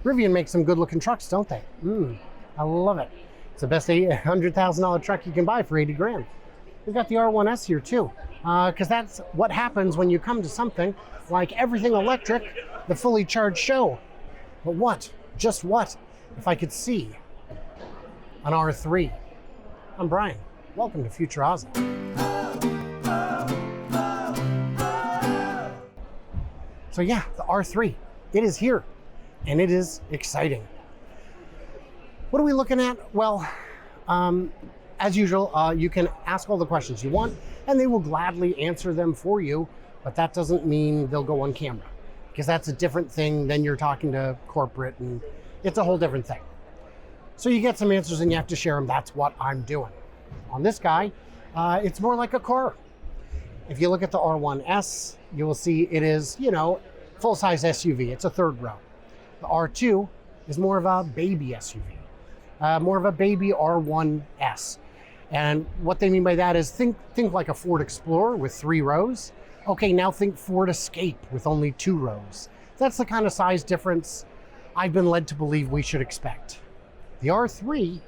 Rivian makes some good looking trucks, don't they? I love it. It's the best $100,000 truck you can buy for 80 grand. We've got the R1S here too, because that's what happens when you come to something like everything electric, the fully charged show. But what, just what, if I could see an R3? I'm Brian. Welcome to Future Ozzy. So yeah, the R3, it is here, and it is exciting. What are we looking at? Well, as usual, you can ask all the questions you want, and they will gladly answer them for you, but that doesn't mean they'll go on camera, because that's a different thing than you're talking to corporate, and it's a whole different thing. So you get some answers and you have to share them. That's what I'm doing. On this guy, it's more like a car. If you look at the R1S, you will see it is, you know, full-size SUV. It's a third row. The R2 is more of a baby SUV, more of a baby R1S. And what they mean by that is think like a Ford Explorer with 3 rows. Okay, now think Ford Escape with only 2 rows. That's the kind of size difference I've been led to believe we should expect. The R3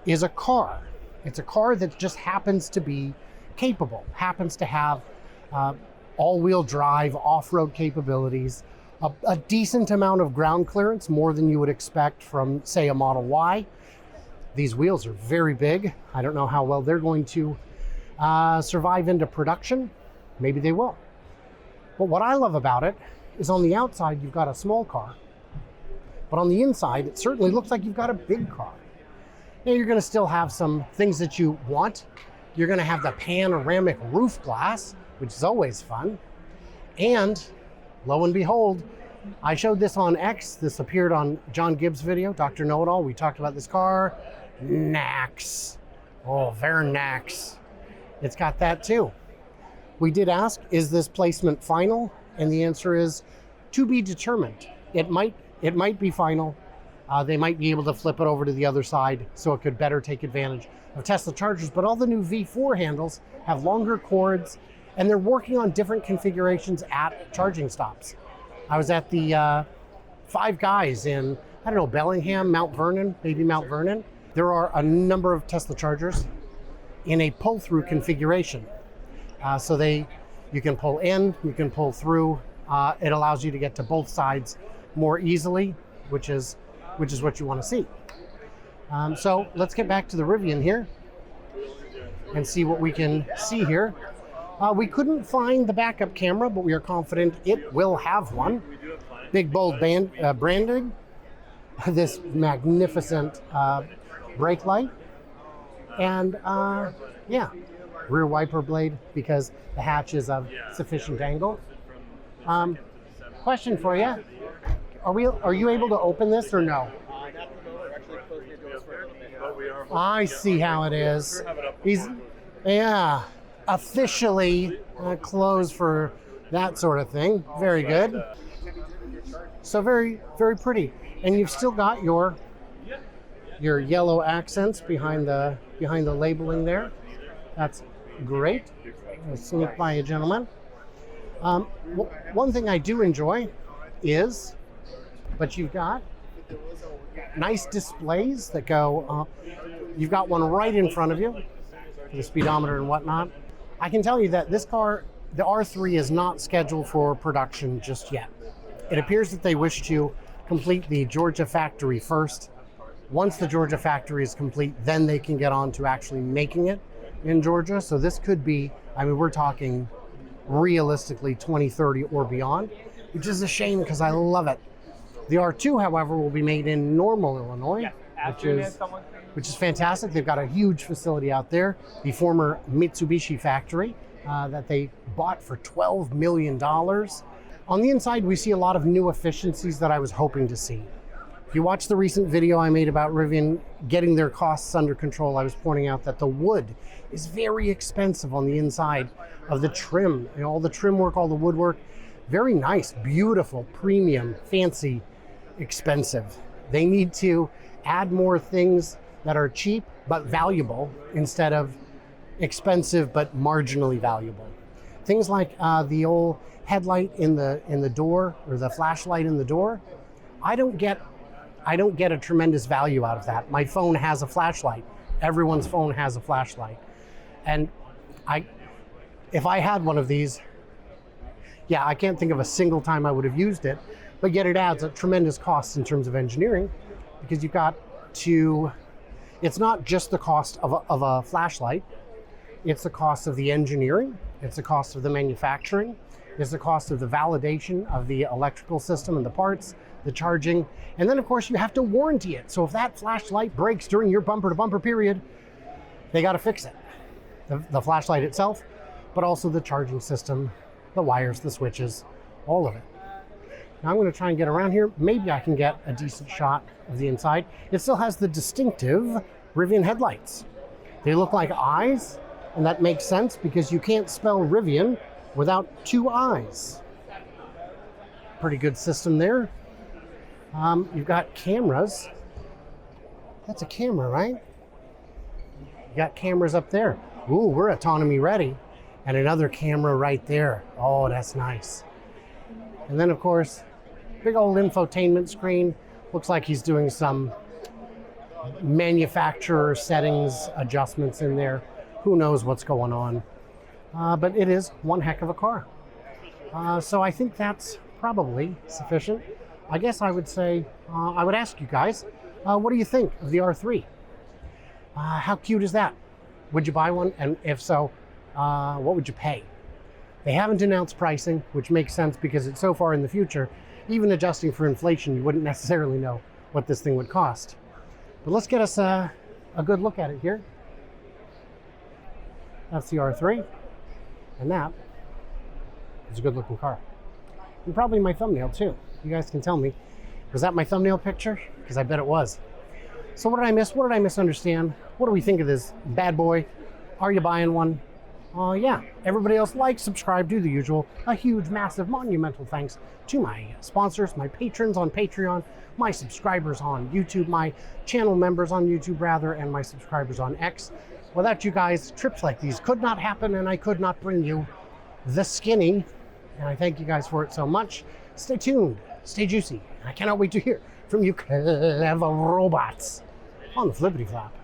is a car. It's a car that just happens to be capable, happens to have all-wheel drive, off-road capabilities, a decent amount of ground clearance, more than you would expect from, say, a Model Y. These wheels are very big. I don't know how well they're going to survive into production. Maybe they will. But what I love about it is on the outside, you've got a small car, but on the inside, it certainly looks like you've got a big car. Now, you're going to still have some things that you want. You're going to have the panoramic roof glass, which is always fun. And lo and behold, I showed this on X. This appeared on John Gibbs' video, Dr. Know-It-All. We talked about this car. Nax. Oh, very nax. It's got that too. We did ask, is this placement final? And the answer is to be determined. It might be final. They might be able to flip it over to the other side so it could better take advantage of Tesla chargers, but all the new V4 handles have longer cords, and they're working on different configurations at charging stops. I was at the Five Guys in, I don't know, Bellingham, Mount Vernon, maybe Mount Vernon. There are a number of Tesla chargers in a pull-through configuration. So you can pull in, you can pull through. It allows you to get to both sides more easily, which is what you want to see. So let's get back to the Rivian here and see what we can see here. We couldn't find the backup camera, but we are confident it will have one. Big bold branding, this magnificent brake light, and yeah, rear wiper blade because the hatch is of sufficient angle. Question for you. Are you able to open this or no? I see how it is. He's, yeah, officially closed for that sort of thing. Very good. So very, very pretty. And you've still got your yellow accents behind the labeling there. That's great. I'll sneak by you, gentlemen. One thing I do enjoy is, but you've got nice displays that go, you've got one right in front of you for the speedometer and whatnot. I can tell you that this car, the R3, is not scheduled for production just yet. It appears that they wish to complete the Georgia factory first. Once the Georgia factory is complete, then they can get on to actually making it in Georgia. So this could be, I mean, we're talking realistically 2030 or beyond, which is a shame because I love it. The R2, however, will be made in Normal, Illinois, which is fantastic. They've got a huge facility out there, the former Mitsubishi factory that they bought for $12 million. On the inside, we see a lot of new efficiencies that I was hoping to see. If you watch the recent video I made about Rivian getting their costs under control, I was pointing out that the wood is very expensive on the inside of the trim. You know, all the trim work, all the woodwork, very nice, beautiful, premium, fancy, expensive. They need to add more things that are cheap but valuable instead of expensive but marginally valuable. Things like the old headlight in the door, or the flashlight in the door. I don't get I don't get a tremendous value out of that. My phone has a flashlight. Everyone's phone has a flashlight. And if I had one of these, yeah, I can't think of a single time I would have used it, but yet it adds a tremendous cost in terms of engineering, because you've got to, it's not just the cost of a flashlight, it's the cost of the engineering, it's the cost of the manufacturing, it's the cost of the validation of the electrical system and the parts, the charging, and then of course you have to warranty it. So if that flashlight breaks during your bumper to bumper period, they got to fix it. The flashlight itself, but also the charging system, the wires, the switches, all of it. Now I'm going to try and get around here. Maybe I can get a decent shot of the inside. It still has the distinctive Rivian headlights. They look like eyes, and that makes sense because you can't spell Rivian without two eyes. Pretty good system there. You've got cameras. That's a camera, right? You got cameras up there. Ooh, we're autonomy ready. And another camera right there. Oh, that's nice. And then of course, big old infotainment screen. Looks like he's doing some manufacturer settings adjustments in there. Who knows what's going on. But it is one heck of a car. So I think that's probably sufficient. I guess I would say, I would ask you guys, what do you think of the R3? How cute is that? Would you buy one? And if so, what would you pay? They haven't announced pricing, which makes sense because it's so far in the future. Even adjusting for inflation, you wouldn't necessarily know what this thing would cost. But let's get us a good look at it here. That's the R3, and that is a good looking car. And probably my thumbnail too. You guys can tell me, was that my thumbnail picture? Because I bet it was. So what did I miss? What did I misunderstand? What do we think of this bad boy? Are you buying one? Yeah, everybody else like, subscribe, do the usual. A huge, massive, monumental thanks to my sponsors, my patrons on Patreon, my subscribers on YouTube, my channel members on YouTube rather, and my subscribers on X. Without you guys, trips like these could not happen, and I could not bring you the skinny. And I thank you guys for it so much. Stay tuned, stay juicy, and I cannot wait to hear from you clever robots on the Flippity Flop.